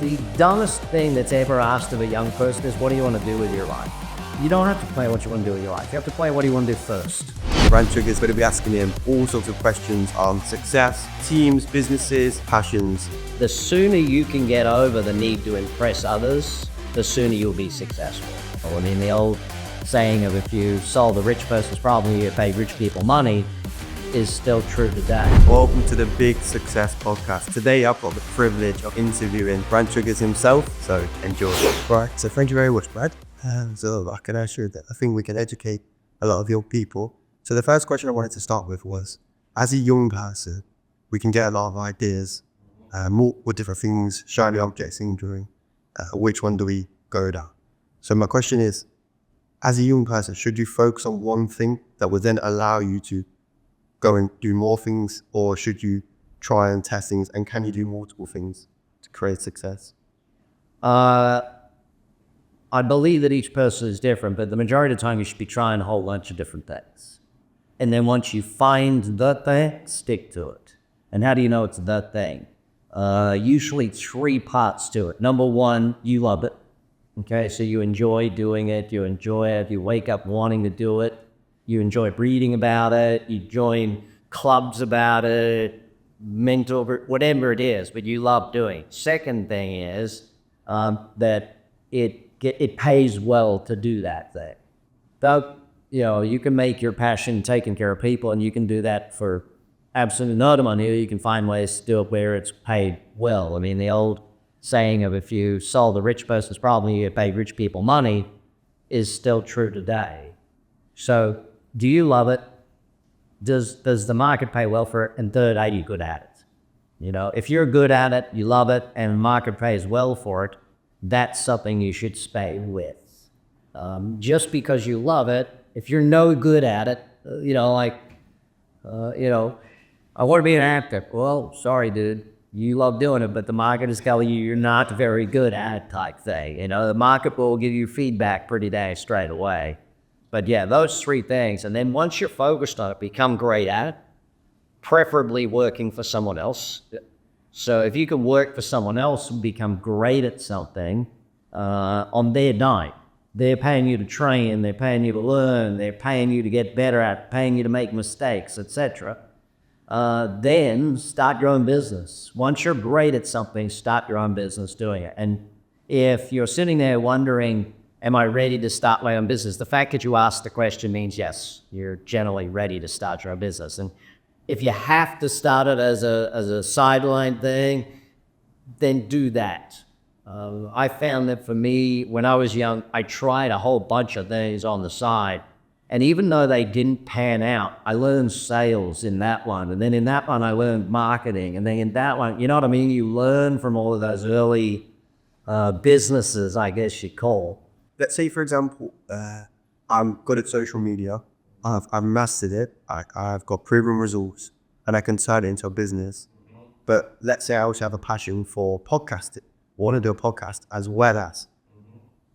The dumbest thing that's ever asked of a young person is, what do you want to do with your life? You don't have to play what you want to do with your life. You have to play what do you want to do first. Brand Trigger is going to be asking him all sorts of questions on success, teams, businesses, passions. The sooner you can get over the need to impress others, the sooner you'll be successful. I mean, the old saying of if you solve a rich person's problem, you pay rich people money is still true today. Welcome to the Big Success Podcast. Today I've got the privilege of interviewing Brand Triggers himself, so enjoy. Right, so thank you very much, Brad. And so I can assure that I think we can educate a lot of young people. So the first question I wanted to start with was, as a young person, we can get a lot of ideas, multiple different things, shiny objects syndrome. Which one do we go down? So my question is, as a young person, should you focus on one thing that will then allow you to go and do more things, or should you try and test things, and can you do multiple things to create success? I believe that each person is different, but the majority of the time you should be trying a whole bunch of different things. And then once you find the thing, stick to it. And how do you know it's the thing? Usually 3 parts to it. Number one, you love it. Okay, so you enjoy doing it, you wake up wanting to do it, you enjoy reading about it, you join clubs about it, mentor, whatever it is, but you love doing it. Second thing is that it pays well to do that thing. Though, you can make your passion taking care of people, and you can do that for absolutely no money. You can find ways to do it where it's paid well. I mean, the old saying of if you solve the rich person's problem, you pay rich people money is still true today. So do you love it? Does the market pay well for it? And third, are you good at it? If you're good at it, you love it, and the market pays well for it, that's something you should stay with. Just because you love it, if you're no good at it, I want to be an actor. Well, sorry, dude. You love doing it, but the market is telling you you're not very good at it type thing. The market will give you feedback pretty dang straight away. But yeah, those 3 things. And then once you're focused on it, become great at it, preferably working for someone else. So if you can work for someone else and become great at something on their dime, they're paying you to train, they're paying you to learn, they're paying you to get better at it, paying you to make mistakes, etc. Then start your own business. Once you're great at something, start your own business doing it. And if you're sitting there wondering, am I ready to start my own business? The fact that you asked the question means yes, you're generally ready to start your own business. And if you have to start it as a sideline thing, then do that. I found that for me, when I was young, I tried a whole bunch of things on the side. And even though they didn't pan out, I learned sales in that one. And then in that one, I learned marketing. And then in that one, you know what I mean? You learn from all of those early businesses, I guess you call. Let's say, for example, I'm good at social media. I've mastered it. I've got proven results, and I can turn it into a business. But let's say I also have a passion for podcasting. I want to do a podcast as well as.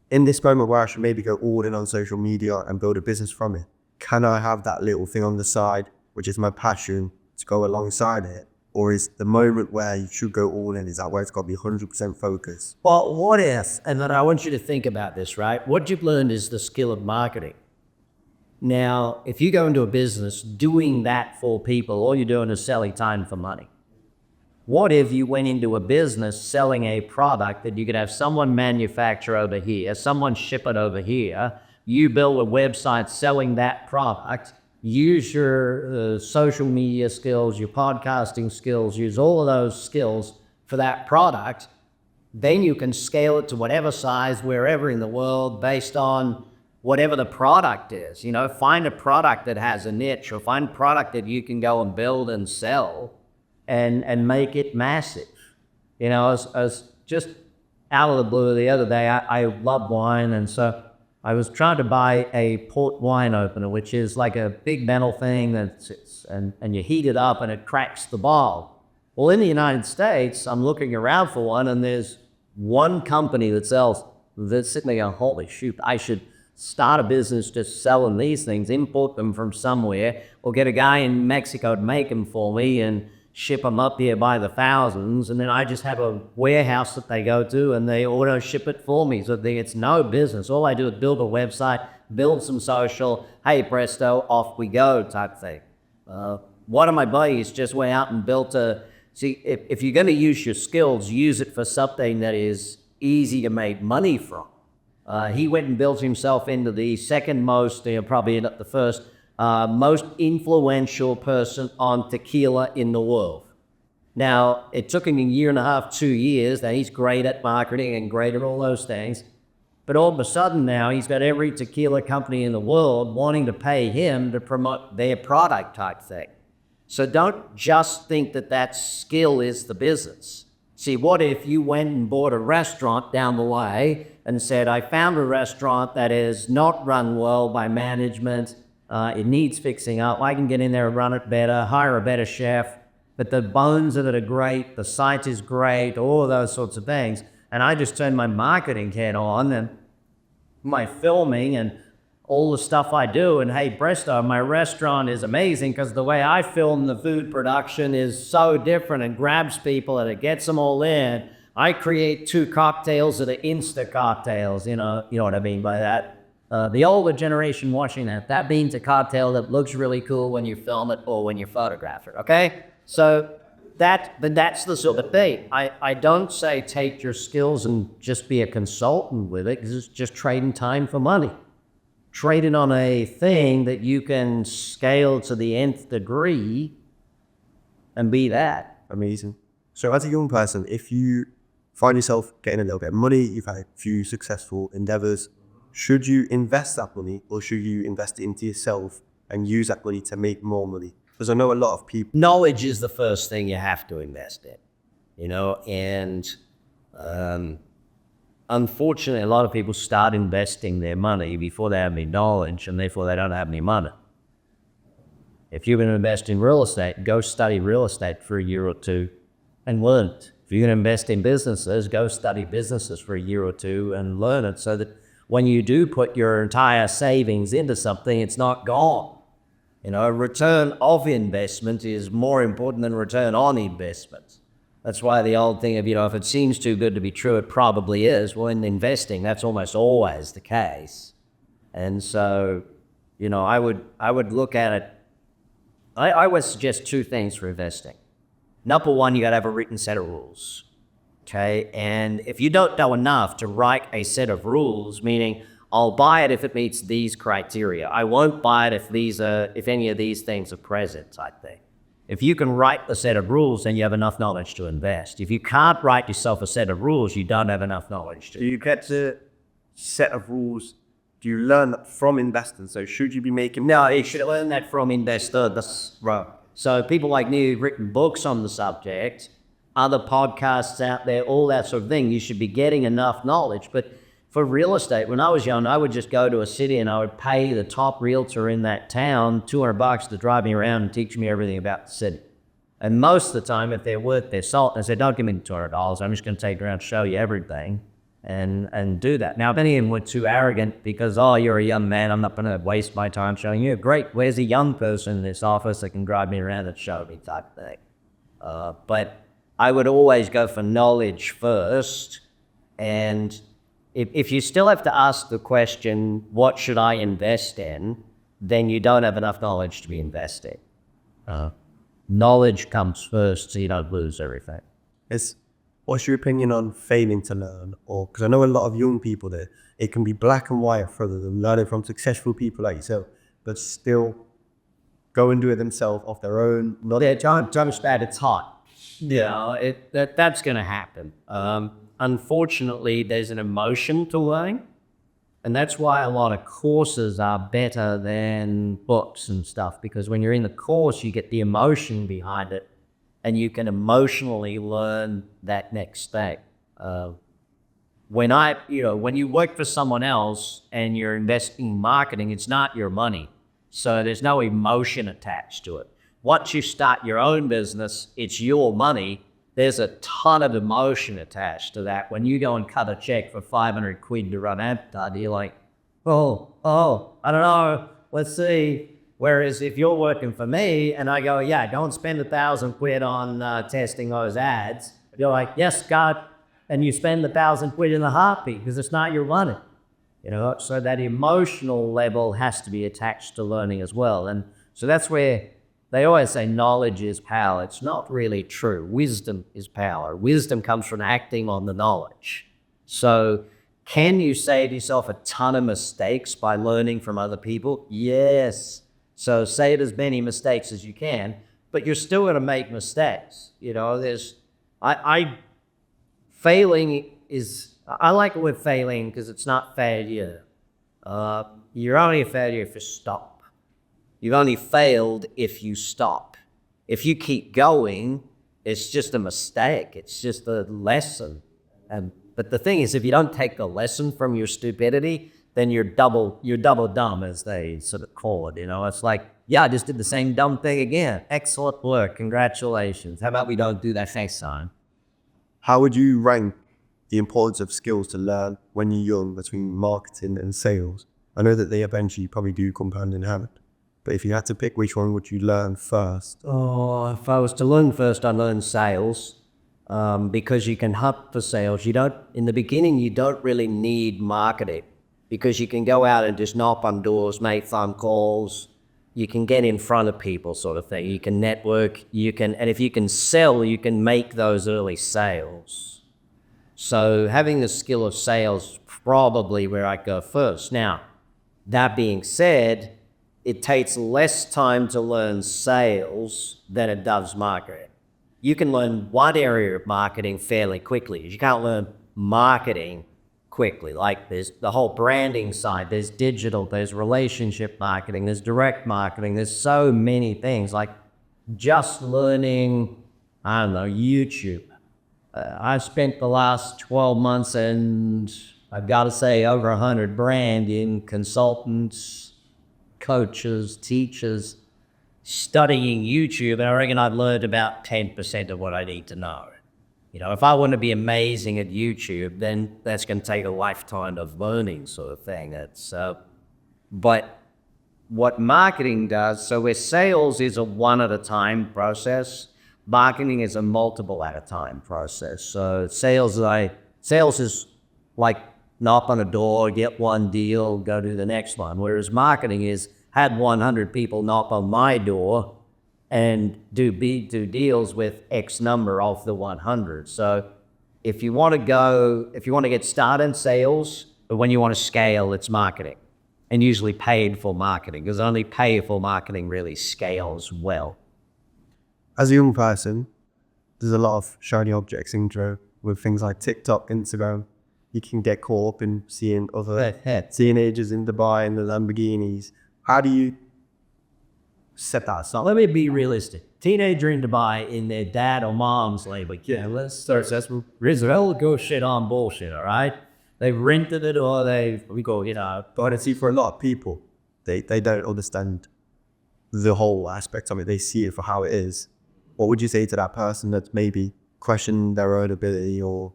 In this moment where I should maybe go all in on social media and build a business from it, can I have that little thing on the side, which is my passion, to go alongside it? Or is the moment where you should go all in, is that where it's got to be 100% focused? Well, what if, and then I want you to think about this, right? What you've learned is the skill of marketing. Now, if you go into a business doing that for people, all you're doing is selling time for money. What if you went into a business selling a product that you could have someone manufacture over here, someone ship it over here, you build a website selling that product, use your social media skills, your podcasting skills, use all of those skills for that product, then you can scale it to whatever size, wherever in the world, based on whatever the product is. Find a product that has a niche, or find a product that you can go and build and sell and make it massive. I was just out of the blue the other day. I love wine, and so I was trying to buy a port wine opener, which is like a big metal thing that sits, and you heat it up and it cracks the bottle. Well, in the United States, I'm looking around for one, and there's one company that's sitting there going, holy shoot, I should start a business just selling these things, import them from somewhere, or get a guy in Mexico to make them for me, and ship them up here by the thousands, and then I just have a warehouse that they go to and they auto ship it for me. So it's no business. All I do is build a website, build some social, hey presto, off we go type thing. One of my buddies just went out and built if you're going to use your skills, use it for something that is easy to make money from. He went and built himself into the second most, probably not the first, most influential person on tequila in the world. Now, it took him a year and a half, 2 years. Now, he's great at marketing and great at all those things. But all of a sudden now, he's got every tequila company in the world wanting to pay him to promote their product type thing. So don't just think that skill is the business. See, what if you went and bought a restaurant down the way and said, I found a restaurant that is not run well by management, it needs fixing up, I can get in there and run it better, hire a better chef, but the bones of it are great, the site is great, all of those sorts of things. And I just turned my marketing hat on and my filming and all the stuff I do, and hey presto, my restaurant is amazing because the way I film the food production is so different and grabs people and it gets them all in. I create 2 cocktails that are Insta cocktails, you know what I mean by that. The older generation watching that means a cocktail that looks really cool when you film it or when you photograph it, okay? So that's the sort of thing. I don't say take your skills and just be a consultant with it, because it's just trading time for money. Trading on a thing that you can scale to the nth degree and be that. Amazing. So as a young person, if you find yourself getting a little bit of money, you've had a few successful endeavors, should you invest that money or should you invest it into yourself and use that money to make more money? Because I know a lot of people... Knowledge is the first thing you have to invest in, and unfortunately, a lot of people start investing their money before they have any knowledge, and therefore they don't have any money. If you're going to invest in real estate, go study real estate for a year or 2 and learn it. If you're going to invest in businesses, go study businesses for a year or 2 and learn it, so that when you do put your entire savings into something, it's not gone. Return of investment is more important than return on investment. That's why the old thing of, if it seems too good to be true, it probably is. Well, in investing, that's almost always the case. And so, I would look at it. I would suggest 2 things for investing. Number 1, you got to have a written set of rules. Okay? And if you don't know enough to write a set of rules, meaning I'll buy it if it meets these criteria, I won't buy it if any of these things are present type thing. If you can write the set of rules, then you have enough knowledge to invest. If you can't write yourself a set of rules, you don't have enough knowledge to. Do you get a set of rules? Do you learn that from investing? So should you be making... No, you should learn that from investors. That's right. So people like me who've written books on the subject, other podcasts out there, all that sort of thing, you should be getting enough knowledge. But for real estate, when I was young, I would just go to a city and I would pay the top realtor in that town $200 to drive me around and teach me everything about the city. And most of the time, if they're worth their salt, I said, don't give me the $200. I'm just going to take you around and show you everything and do that. Now, if any of them were too arrogant because, you're a young man, I'm not going to waste my time showing you. Great, where's a young person in this office that can drive me around and show me type of thing? But I would always go for knowledge first. And if you still have to ask the question, what should I invest in, then you don't have enough knowledge to be investing. Knowledge comes first so you don't lose everything. What's your opinion on failing to learn? Or because I know a lot of young people that it can be black and white for them, learning from successful people like yourself, but still go and do it themselves off their own. Don't bad, it's hot. That's going to happen. Unfortunately, there's an emotion to learning, and that's why a lot of courses are better than books and stuff, because when you're in the course, you get the emotion behind it, and you can emotionally learn that next thing. When you work for someone else and you're investing in marketing, it's not your money, so there's no emotion attached to it. Once you start your own business, it's your money. There's a ton of emotion attached to that. When you go and cut a check for 500 quid to run advertising, you're like, I don't know, let's see. Whereas if you're working for me and I go, yeah, don't spend £1,000 on testing those ads, you're like, yes, God, and you spend £1,000 in a heartbeat because it's not your money. So that emotional level has to be attached to learning as well. And so that's where they always say knowledge is power. It's not really true. Wisdom is power. Wisdom comes from acting on the knowledge. So can you save yourself a ton of mistakes by learning from other people? Yes. So save as many mistakes as you can, but you're still going to make mistakes. Failing is, I like the word failing because it's not failure. You're only a failure if you stop. You've only failed if you stop. If you keep going, it's just a mistake. It's just a lesson. But the thing is, if you don't take the lesson from your stupidity, then you're double dumb, as they sort of call it. It's like, yeah, I just did the same dumb thing again. Excellent work. Congratulations. How about we don't do that next time? How would you rank the importance of skills to learn when you're young between marketing and sales? I know that they eventually probably do compound in hand, but if you had to pick, which one would you learn first? Oh, if I was to learn first, I'd learn sales. Because you can hunt for sales. In the beginning, you don't really need marketing because you can go out and just knock on doors, make phone calls. You can get in front of people, sort of thing. You can network, and if you can sell, you can make those early sales. So having the skill of sales, probably where I go first. Now, that being said, it takes less time to learn sales than it does marketing. You can learn one area of marketing fairly quickly. You can't learn marketing quickly. Like there's the whole branding side, there's digital, there's relationship marketing, there's direct marketing, there's so many things. Like just learning, I don't know, YouTube. I've spent the last 12 months and I've got to say over 100 branding consultants, coaches, teachers, studying YouTube, and I reckon I've learned about 10% of what I need to know. If I want to be amazing at YouTube, then that's going to take a lifetime of learning, sort of thing. But what marketing does, so where sales is a one-at-a-time process, marketing is a multiple-at-a-time process. So sales is like knock on a door, get one deal, go to the next one, whereas marketing is had 100 people knock on my door and do deals with X number of the 100. So if you want to get started in sales, but when you want to scale, it's marketing, and usually paid for marketing, because only paid for marketing really scales well. As a young person, there's a lot of shiny object syndrome with things like TikTok, Instagram. You can get caught up in seeing other teenagers in Dubai and the Lamborghinis. How do you set that aside? Let me be realistic. Teenager in Dubai in their dad or mom's label. Yeah, let's start. That's Rizzo go shit on bullshit, all right? They've rented it or But I see for a lot of people, they don't understand the whole aspect of it. They see it for how it is. What would you say to that person that's maybe questioning their own ability or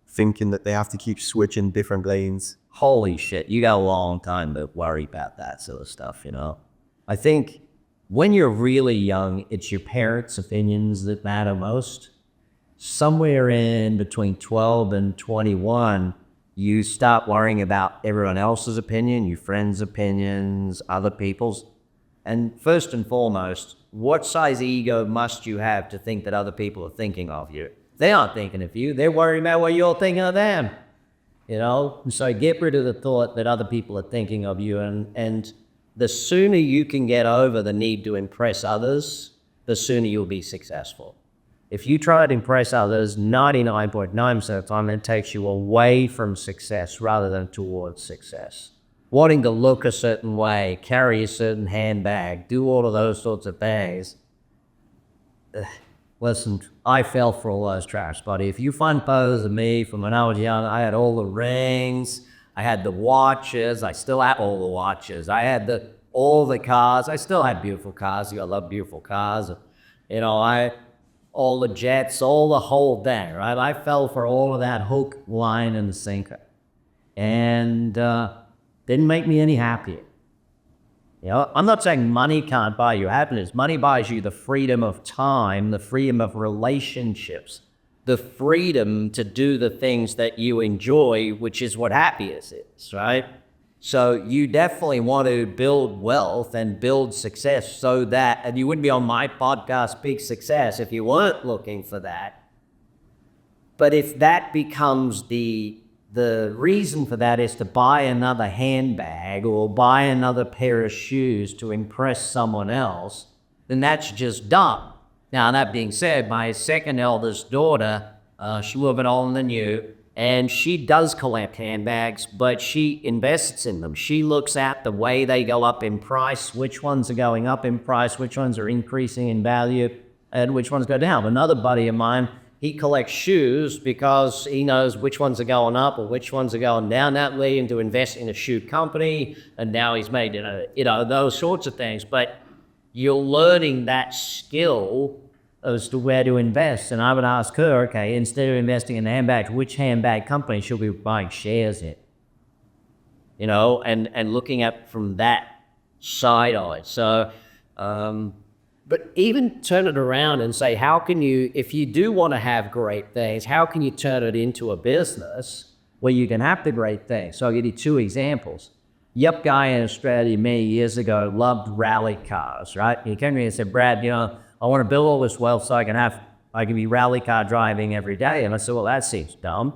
thinking that they have to keep switching different lanes? Holy shit, you got a long time to worry about that sort of stuff, I think when you're really young, it's your parents' opinions that matter most. Somewhere in between 12 and 21, you start worrying about everyone else's opinion, your friends' opinions, other people's. And first and foremost, what size ego must you have to think that other people are thinking of you? They aren't thinking of you. They're worried about what you're thinking of them. So get rid of the thought that other people are thinking of you. And the sooner you can get over the need to impress others, the sooner you'll be successful. If you try to impress others, 99.9% of the time, it takes you away from success rather than towards success. Wanting to look a certain way, carry a certain handbag, do all of those sorts of things. Listen, I fell for all those traps, buddy. If you find photos of me from when I was young, I had all the rings, I had the watches, I still have all the watches, I had all the cars, I still had beautiful cars, I love beautiful cars, all the jets, all the whole thing, right? I fell for all of that hook, line, and sinker. And didn't make me any happier. You know, I'm not saying money can't buy you happiness. Money buys you the freedom of time, the freedom of relationships, the freedom to do the things that you enjoy, which is what happiness is, right? So you definitely want to build wealth and build success so that, and you wouldn't be on my podcast, Big Success, if you weren't looking for that. But if that becomes the reason for that is to buy another handbag or buy another pair of shoes to impress someone else, then that's just dumb. Now, that being said, my second eldest daughter, she's a little bit older than you, and she does collect handbags, but she invests in them. She looks at the way they go up in price, which ones are going up in price, which ones are increasing in value, and which ones go down. Another buddy of mine, he collects shoes because he knows which ones are going up or which ones are going down. That led him to invest in a shoe company, and now he's made, those sorts of things. But you're learning that skill as to where to invest. And I would ask her, okay, instead of investing in handbags, which handbag company should we be buying shares in? You know, and looking at from that side of it. So, but even turn it around and say, how can you, if you do want to have great things, how can you turn it into a business where you can have the great things? So I'll give you two examples. Yup guy in Australia many years ago loved rally cars, right? He came to me and said, Brad, I want to build all this wealth so I can be rally car driving every day. And I said, well, that seems dumb.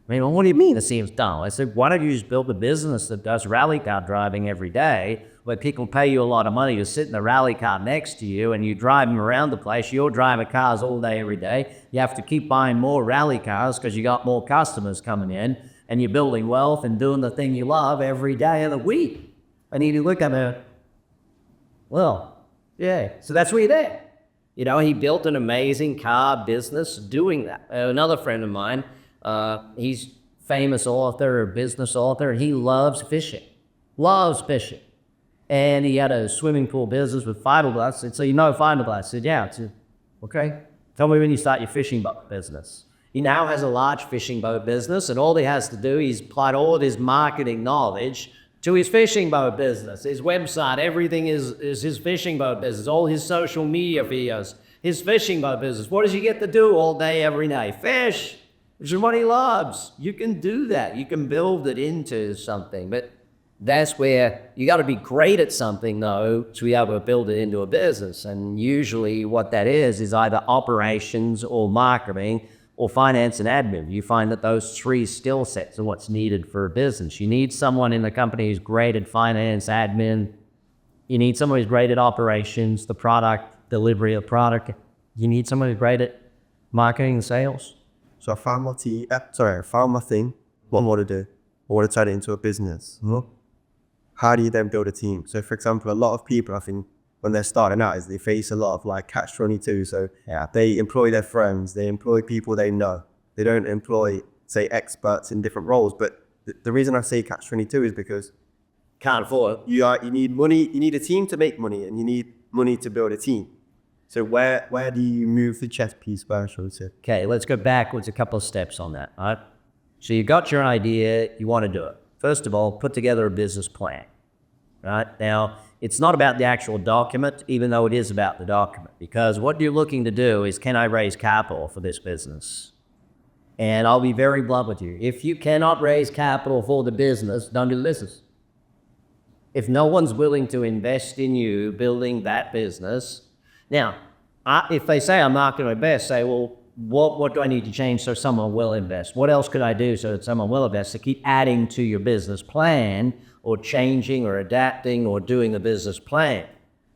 I mean, well, what do you mean it seems dumb? I said, why don't you just build a business that does rally car driving every day, where people pay you a lot of money to sit in the rally car next to you and you drive them around the place. You're driving cars all day, every day. You have to keep buying more rally cars because you got more customers coming in, and you're building wealth and doing the thing you love every day of the week. And you look at it, well, yeah, so that's where you're there. He built an amazing car business doing that. Another friend of mine, he's famous author, business author, and he loves fishing. And he had a swimming pool business with fiberglass. I said, so you know fiberglass? I said, yeah. I said, okay. Tell me when you start your fishing boat business. He now has a large fishing boat business, and all he has to do, he's applied all of his marketing knowledge to his fishing boat business. His website, everything is his fishing boat business. All his social media videos, his fishing boat business. What does he get to do all day, every day? Fish, which is what he loves. You can do that. You can build it into something. But that's where you got to be great at something, though, to be able to build it into a business. And usually what that is either operations or marketing or finance and admin. You find that those three skill sets are what's needed for a business. You need someone in the company who's great at finance, admin. You need someone who's great at operations, the product, delivery of product. You need someone who's great at marketing and sales. So I found my thing, what I want to do. I want to turn it into a business. Mm-hmm. How do you then build a team? So for example, a lot of people, I think, when they're starting out, is they face a lot of like catch-22. So they employ their friends, they employ people they know. They don't employ, say, experts in different roles. But the reason I say catch-22 is because can't afford. You need money, you need a team to make money, and you need money to build a team. So where do you move the chess piece by, shall we say? Okay, let's go backwards a couple of steps on that, all right? So you got your idea, you want to do it. First of all, put together a business plan, right? Now, it's not about the actual document, even though it is about the document, because what you're looking to do is, can I raise capital for this business? And I'll be very blunt with you. If you cannot raise capital for the business, don't do the business. If no one's willing to invest in you building that business, now, if they say I'm not going to invest, say, well, what do I need to change so someone will invest? What else could I do so that someone will invest? So keep adding to your business plan, or changing or adapting or doing the business plan.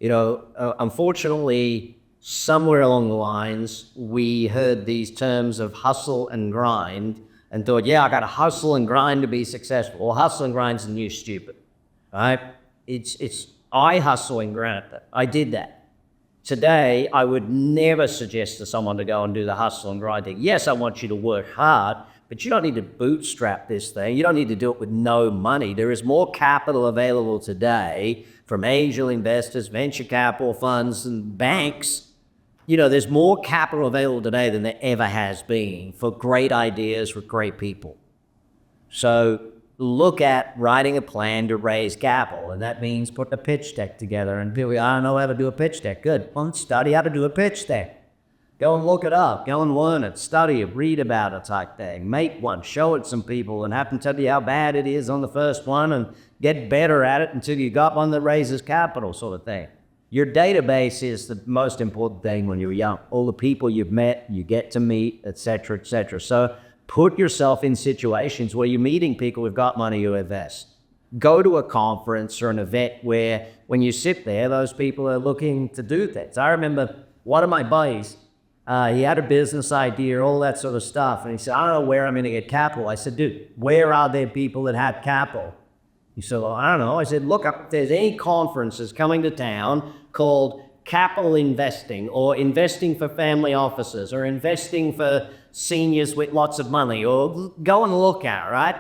Unfortunately, somewhere along the lines, we heard these terms of hustle and grind and thought, I got to hustle and grind to be successful. Well, hustle and grind's the new stupid, right? I hustle and grind. I did that. Today, I would never suggest to someone to go and do the hustle and grind thing. Yes, I want you to work hard, but you don't need to bootstrap this thing. You don't need to do it with no money. There is more capital available today from angel investors, venture capital funds, and banks. There's more capital available today than there ever has been for great ideas, for great people. So look at writing a plan to raise capital. And that means putting a pitch deck together. And people, I don't know how to do a pitch deck. Good. Well, study how to do a pitch deck. Go and look it up. Go and learn it. Study it. Read about it type thing. Make one. Show it to some people and have them tell you how bad it is on the first one and get better at it until you got one that raises capital sort of thing. Your database is the most important thing when you're young. All the people you've met, you get to meet, etc., etc. So put yourself in situations where you're meeting people who've got money to invest. Go to a conference or an event where when you sit there, those people are looking to do things. I remember one of my buddies, he had a business idea, all that sort of stuff. And he said, I don't know where I'm going to get capital. I said, dude, where are there people that have capital? He said, well, I don't know. I said, look, if there's any conferences coming to town called capital investing or investing for family offices or investing for seniors with lots of money, or go and look at it, right?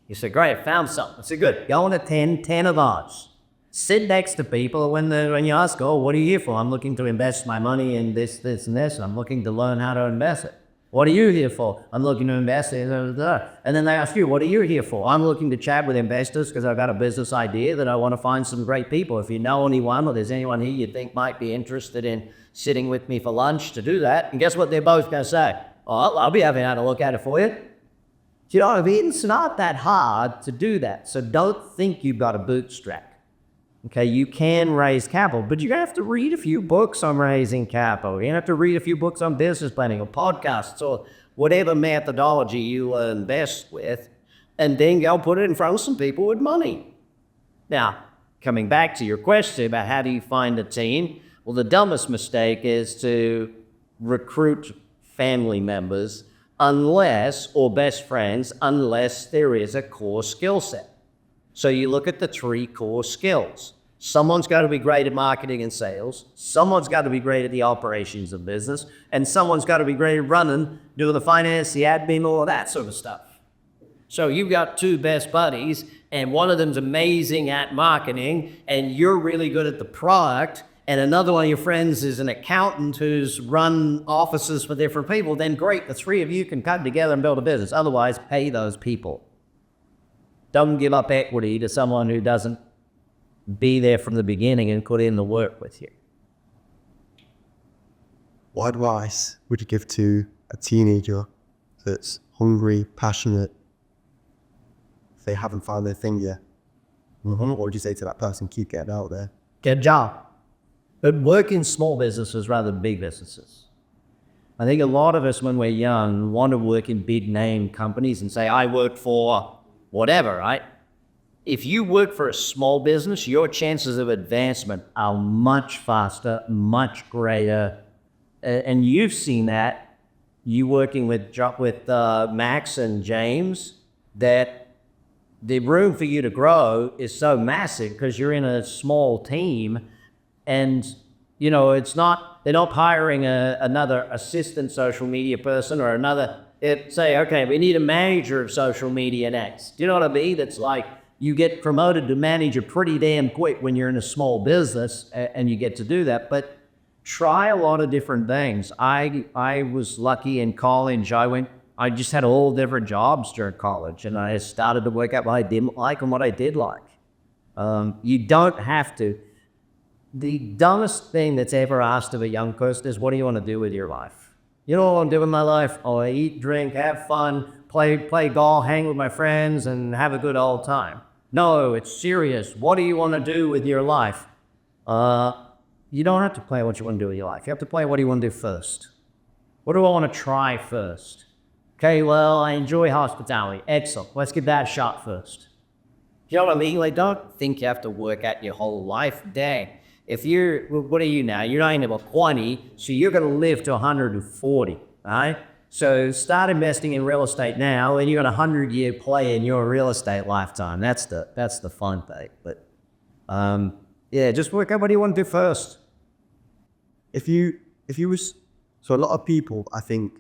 He said, great, found something. I said, good, go and attend 10 of those. Sit next to people when you ask, oh, what are you here for? I'm looking to invest my money in this, this, and this. I'm looking to learn how to invest it. What are you here for? I'm looking to invest in, and then they ask you, what are you here for? I'm looking to chat with investors because I've got a business idea that I want to find some great people. If you know anyone or there's anyone here you think might be interested in sitting with me for lunch to do that, and guess what they're both going to say? Oh, I'll be happy to look at it for you. You know what I mean? It's not that hard to do that. So don't think you've got a bootstrap. Okay, you can raise capital, but you're going to have to read a few books on raising capital. You're going to have to read a few books on business planning or podcasts or whatever methodology you invest with, and then go put it in front of some people with money. Now, coming back to your question about how do you find a team, well, the dumbest mistake is to recruit family members or best friends, unless there is a core skill set. So you look at the 3 core skills. Someone's got to be great at marketing and sales. Someone's got to be great at the operations of business. And someone's got to be great at running, doing the finance, the admin, all of that sort of stuff. So you've got 2 best buddies, and one of them's amazing at marketing, and you're really good at the product, and another one of your friends is an accountant who's run offices for different people, then great, the 3 of you can come together and build a business. Otherwise, pay those people. Don't give up equity to someone who doesn't be there from the beginning and put in the work with you. What advice would you give to a teenager that's hungry, passionate, if they haven't found their thing yet? What would you say to that person? Keep getting out there. Get a job. But work in small businesses rather than big businesses. I think a lot of us, when we're young, want to work in big name companies and say, I work for whatever, right? If you work for a small business, your chances of advancement are much faster, much greater. And you've seen that, you working with Max and James, that the room for you to grow is so massive because you're in a small team. And, you know, they're not hiring another assistant social media person or say, okay, we need a manager of social media next. Do you know what I mean? It's like you get promoted to manager pretty damn quick when you're in a small business and you get to do that. But try a lot of different things. I was lucky in college. I just had all different jobs during college, and I started to work out what I didn't like and what I did like. You don't have to. The dumbest thing that's ever asked of a young person is, what do you want to do with your life? You know what I want to do with my life? Oh, I eat, drink, have fun, play golf, hang with my friends, and have a good old time. No, it's serious. What do you want to do with your life? You don't have to play what you want to do with your life. You have to play what do you want to do first. What do I want to try first? Okay, well, I enjoy hospitality. Excellent. Let's give that a shot first. You know what I mean? Like, don't think you have to work out your whole life. Dang. What are you now? You're not even about 20, so you're going to live to 140, right? So start investing in real estate now, and you got a 100-year play in your real estate lifetime. That's the fun thing. But just work out what do you want to do first. So a lot of people, I think,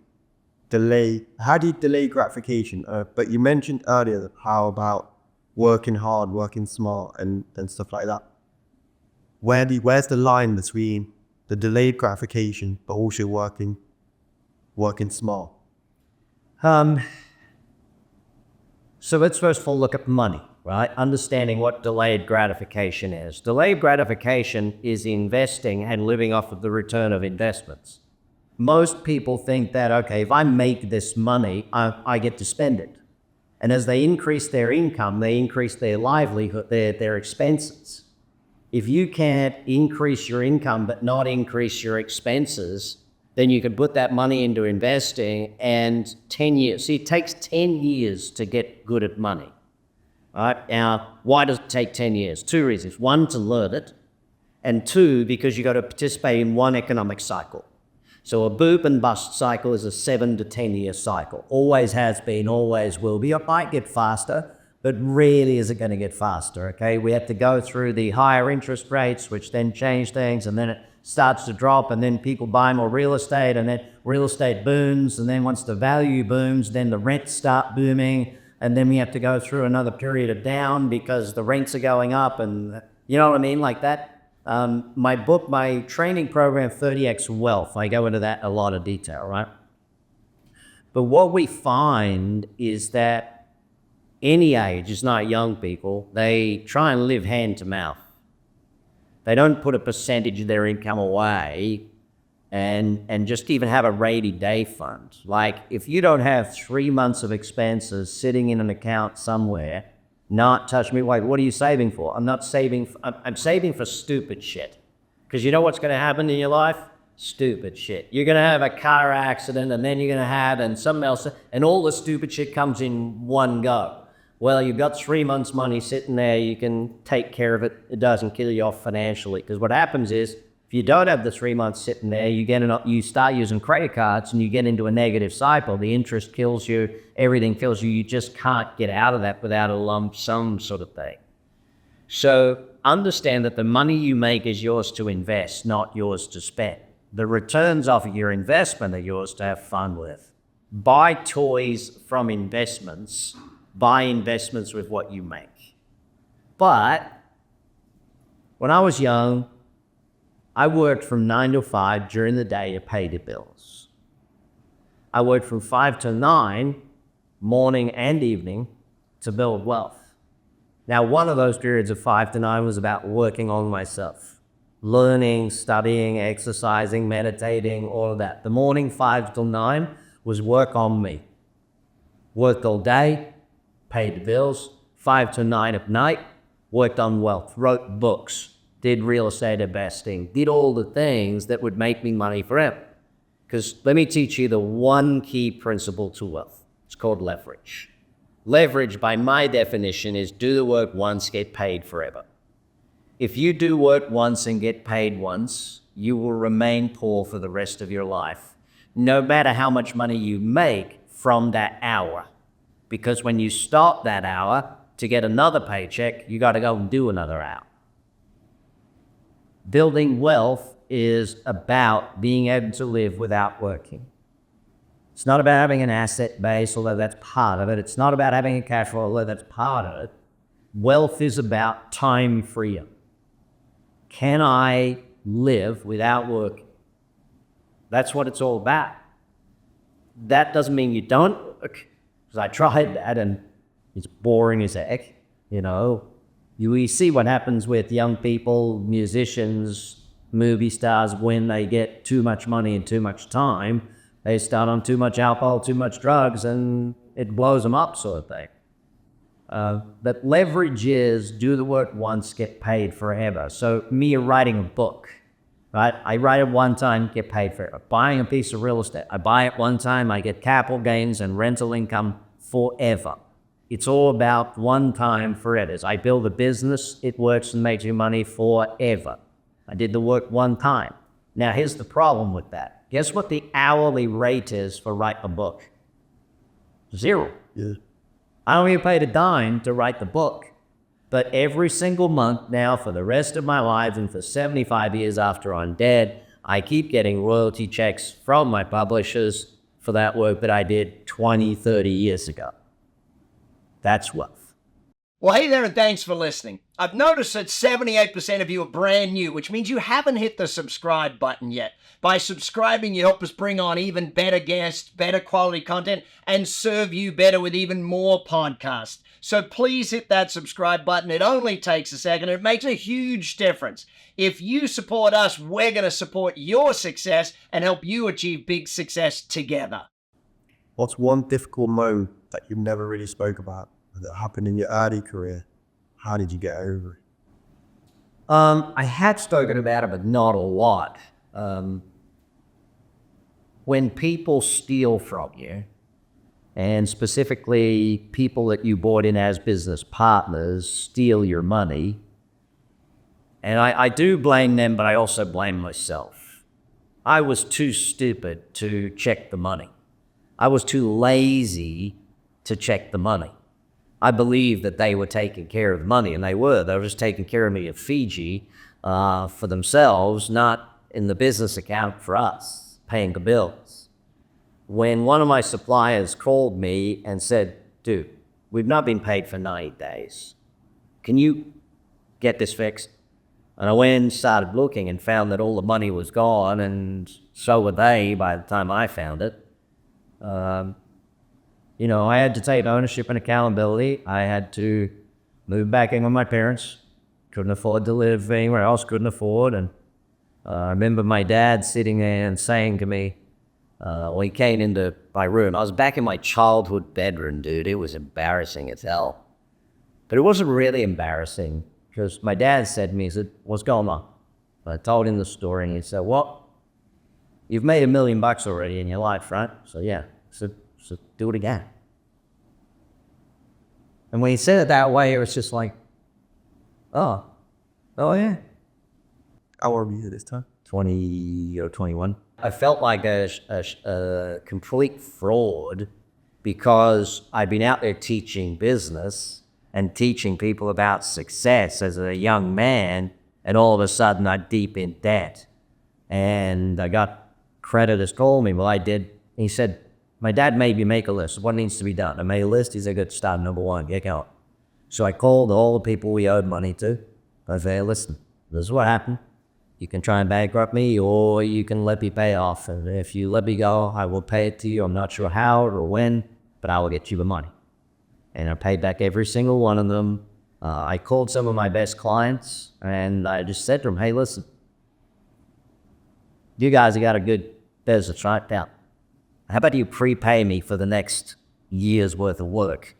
how do you delay gratification? But you mentioned earlier how about working hard, working smart, and stuff like that. Where's the line between the delayed gratification but also working smart? So let's first of all look at money, right? Understanding what delayed gratification is. Delayed gratification is investing and living off of the return of investments. Most people think that, okay, if I make this money, I get to spend it. And as they increase their income, they increase their livelihood, their expenses. If you can't increase your income but not increase your expenses, then you could put that money into investing, and 10 years. See, it takes 10 years to get good at money. Right? Now, why does it take 10 years? 2 reasons. 1, to learn it, and 2, because you got to participate in one economic cycle. So a boom and bust cycle is a 7 to 10 year cycle. Always has been, always will be. It might get faster, but rarely is it going to get faster, okay? We have to go through the higher interest rates, which then change things, and then it starts to drop, and then people buy more real estate, and then real estate booms, and then once the value booms, then the rents start booming, and then we have to go through another period of down because the rents are going up, and you know what I mean, like that. My book, my training program, 30X Wealth, I go into that in a lot of detail, right? But what we find is that any age, it's not young people, they try and live hand to mouth. They don't put a percentage of their income away and just even have a rainy day fund. Like, if you don't have 3 months of expenses sitting in an account somewhere, not touch me, wait, what are you saving for? I'm not saving, I'm saving for stupid shit. Because you know what's going to happen in your life? Stupid shit. You're going to have a car accident, and then you're going to have, and something else, and all the stupid shit comes in one go. Well, you've got 3 months' money sitting there, you can take care of it, it doesn't kill you off financially. Because what happens is, if you don't have the 3 months sitting there, you start using credit cards and you get into a negative cycle. The interest kills you, everything kills you, you just can't get out of that without a lump sum sort of thing. So understand that the money you make is yours to invest, not yours to spend. The returns off of your investment are yours to have fun with. Buy toys from investments. Buy investments with what you make. But when I was young, I worked from 9 to 5 during the day to pay the bills. I worked from 5 to 9, morning and evening, to build wealth. Now, one of those periods of 5 to 9 was about working on myself. Learning, studying, exercising, meditating, all of that. The morning 5 till 9 was work on me. Worked all day, paid the bills. 5 to 9 at night, worked on wealth, wrote books, did real estate investing, did all the things that would make me money forever. Because let me teach you the one key principle to wealth. It's called leverage. Leverage, by my definition, is do the work once, get paid forever. If you do work once and get paid once, you will remain poor for the rest of your life, no matter how much money you make from that hour. Because when you stop that hour to get another paycheck, you got to go and do another hour. Building wealth is about being able to live without working. It's not about having an asset base, although that's part of it. It's not about having a cash flow, although that's part of it. Wealth is about time freedom. Can I live without working? That's what it's all about. That doesn't mean you don't work, because I tried that and it's boring as heck, you know. You see what happens with young people, musicians, movie stars, when they get too much money and too much time, they start on too much alcohol, too much drugs, and it blows them up, sort of thing. But leverage is do the work once, get paid forever. So me writing a book, right? I write it one time, get paid forever. Buying a piece of real estate, I buy it one time, I get capital gains and rental income forever. It's all about one time forever. I build a business, it works and makes you money forever. I did the work one time. Now here's the problem with that. Guess what the hourly rate is for writing a book? 0. Yeah. I don't even pay a dime to write the book. But every single month now for the rest of my life and for 75 years after I'm dead, I keep getting royalty checks from my publishers for that work that I did 20, 30 years ago. That's wealth. Well, hey there, and thanks for listening. I've noticed that 78% of you are brand new, which means you haven't hit the subscribe button yet. By subscribing, you help us bring on even better guests, better quality content, and serve you better with even more podcasts. So please hit that subscribe button. It only takes a second. It makes a huge difference. If you support us, we're going to support your success and help you achieve big success together. What's one difficult moment that you've never really spoke about that happened in your early career? How did you get over it? I had spoken about it, but not a lot. When people steal from you, and specifically people that you brought in as business partners steal your money, and I do blame them, but I also blame myself. I was too stupid to check the money. I was too lazy to check the money. I believed that they were taking care of the money, and they were. They were just taking care of me at Fiji for themselves, not in the business account for us, paying the bills. When one of my suppliers called me and said, dude, we've not been paid for 90 days. Can you get this fixed? And I went and started looking and found that all the money was gone, and so were they by the time I found it. I had to take ownership and accountability. I had to move back in with my parents. Couldn't afford to live anywhere else, couldn't afford. And I remember my dad sitting there and saying to me, when he came into my room, I was back in my childhood bedroom, dude. It was embarrassing as hell. But it wasn't really embarrassing because my dad said to me, he said, what's going on? I told him the story and he said, well, you've made $1 million already in your life, right? So yeah, so do it again. And when he said it that way, it was just like, oh yeah. How old were you this time? 20 or 21. I felt like a complete fraud because I'd been out there teaching business and teaching people about success as a young man, and all of a sudden I'm deep in debt. And I got creditors calling me. Well, I did. He said, my dad made me make a list of what needs to be done. I made a list. He said, good, start number 1, get going. So I called all the people we owed money to. I said, listen, this is what happened. You can try and bankrupt me, or you can let me pay off. And if you let me go, I will pay it to you. I'm not sure how or when, but I will get you the money. And I paid back every single one of them. I called some of my best clients, and I just said to them, hey, listen, you guys have got a good business right now. How about you prepay me for the next year's worth of work?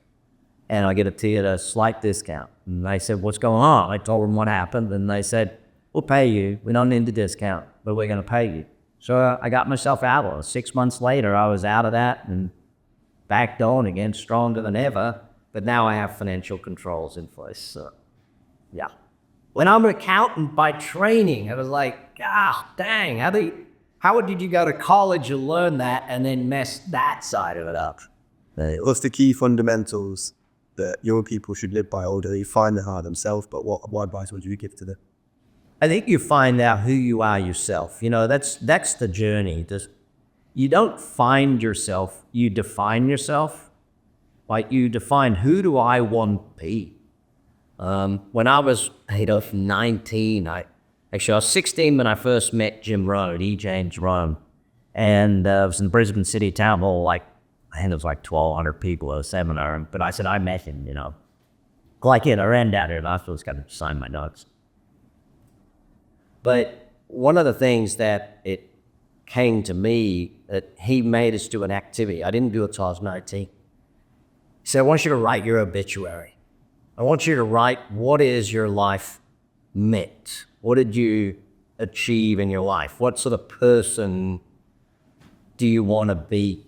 And I get it to you at a slight discount. And they said, what's going on? I told them what happened, and they said, we'll pay you. We don't need the discount, but we're going to pay you. So I got myself out of it. 6 months later, I was out of that and back on again, stronger than ever. But now I have financial controls in place. So, yeah. When I'm an accountant by training, I was like, dang, how did you go to college and learn that and then mess that side of it up? What's the key fundamentals that young people should live by, or do they find it hard themselves? But what advice would you give to them? I think you find out who you are yourself. That's the journey. You don't find yourself, you define yourself. Like you define, who do I want to be? When I was 19, I was 16 when I first met Jim Rohn, E. James Rohn. And I was in the Brisbane City Town Hall, I think it was 1,200 people at a seminar. But I said, I met him, I ran down there and I was going to sign my notes. But one of the things that it came to me, that he made us do an activity. I didn't do it till I was 19. He said, I want you to write your obituary. I want you to write, what is your life meant? What did you achieve in your life? What sort of person do you want to be?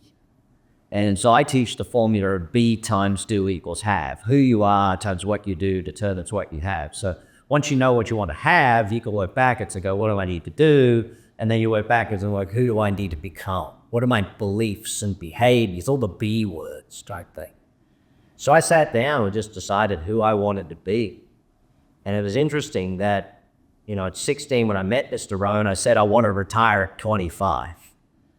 And so I teach the formula of be times do equals have. Who you are times what you do determines what you have. So once you know what you want to have, you can work backwards and go, what do I need to do? And then you work backwards and work, who do I need to become? What are my beliefs and behaviors? All the B words type thing. So I sat down and just decided who I wanted to be. And it was interesting that, at 16 when I met Mr. Rohn, I said I want to retire at 25.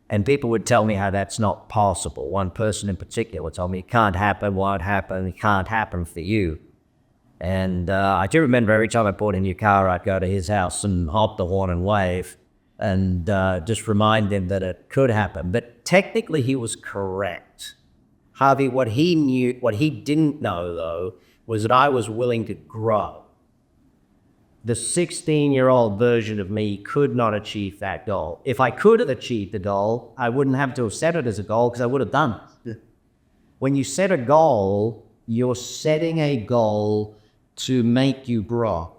And people would tell me how that's not possible. One person in particular would tell me, it can't happen, won't happen, it can't happen for you. And I do remember every time I bought a new car, I'd go to his house and hop the horn and wave and just remind him that it could happen. But technically he was correct. Harvey, what he didn't know though, was that I was willing to grow. The 16-year-old version of me could not achieve that goal. If I could have achieved the goal, I wouldn't have to have set it as a goal because I would have done it. Yeah. When you set a goal, you're setting a goal to make you grow,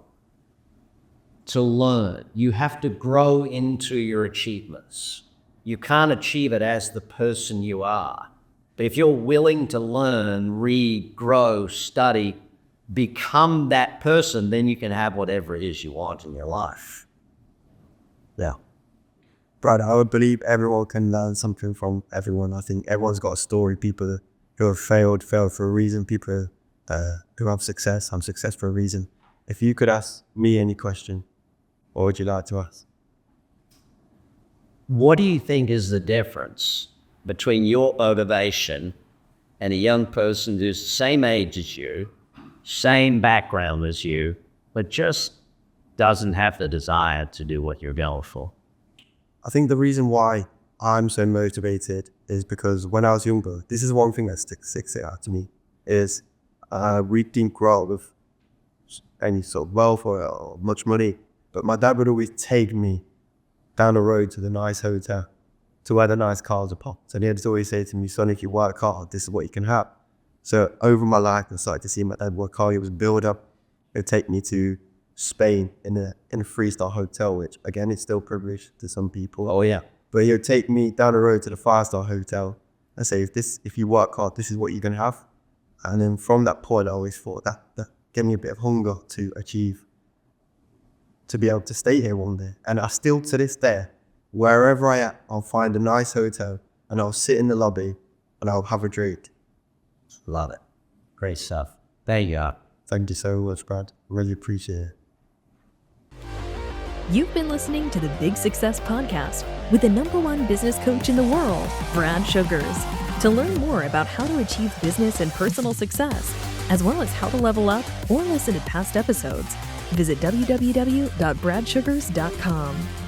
to learn. You have to grow into your achievements. You can't achieve it as the person you are. But if you're willing to learn, read, grow, study, become that person, then you can have whatever it is you want in your life. Yeah. Brad, I would believe everyone can learn something from everyone. I think everyone's got a story. People who have failed for a reason. People who have success for a reason. If you could ask me any question, what would you like to ask? What do you think is the difference between your motivation and a young person who's the same age as you, same background as you, but just doesn't have the desire to do what you're going for? I think the reason why I'm so motivated is because when I was younger, this is one thing that sticks out to me, is we didn't grow up with any sort of wealth or much money, but my dad would always take me down the road to the nice hotel, to where the nice cars are parked. And he'd always say to me, son, if you work hard, this is what you can have. So over my life, I started to see my dad work hard. He was build up. He'd take me to Spain in a 3-star hotel, which again is still privileged to some people. Oh yeah. But he would take me down the road to the 5-star hotel and say, if you work hard, this is what you're gonna have. And then from that point, I always thought that gave me a bit of hunger to achieve, to be able to stay here one day. And I still, to this day, wherever I am, I'll find a nice hotel and I'll sit in the lobby and I'll have a drink. Love it. Great stuff. There you go. Thank you so much, Brad. Really appreciate it. You've been listening to the Big Success Podcast with the #1 business coach in the world, Brad Sugars. To learn more about how to achieve business and personal success, as well as how to level up or listen to past episodes, visit www.bradsugars.com.